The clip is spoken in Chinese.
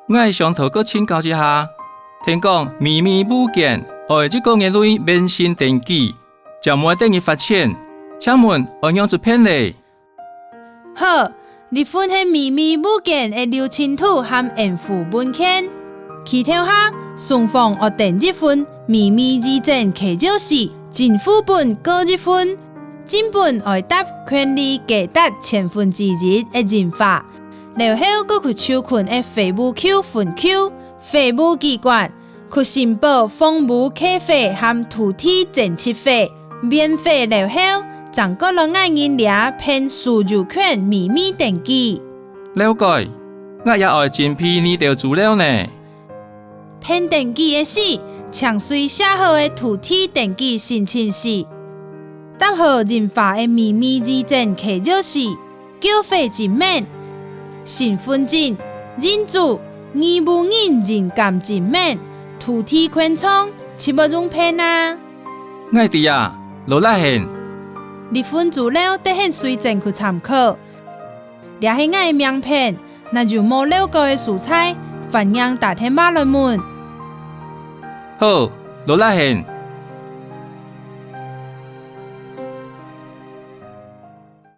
我係上頭閣請教一下，聽講秘密物件在這個月內免申登記，就冇等於罰錢。請問怎樣做騙呢？好，離婚係秘密物件的流程圖和應付文件。其他下，雙方要訂結婚，秘密議證期就是政府本告結婚，正本要答權利給達簽婚之日的人法，然後閣去抽困的稅務扣分扣，稅務機關去申報房屋契費和土地增值費，免費然後將各路愛人倆騙所有權秘密登記。了解，我也要精闢呢條資料呢。騙登記的時，請隨寫好的土地登記申請時，答好人法的秘密議證期就是繳費盡免，身份證、認祖、義務人人監盡免，土地權狀，豈不容騙啊？我知啊，羅拉賢。離婚資料得很隨證去參考。若係我的名片，那就冇了解的素材，歡迎大天馬來問。好，羅拉賢。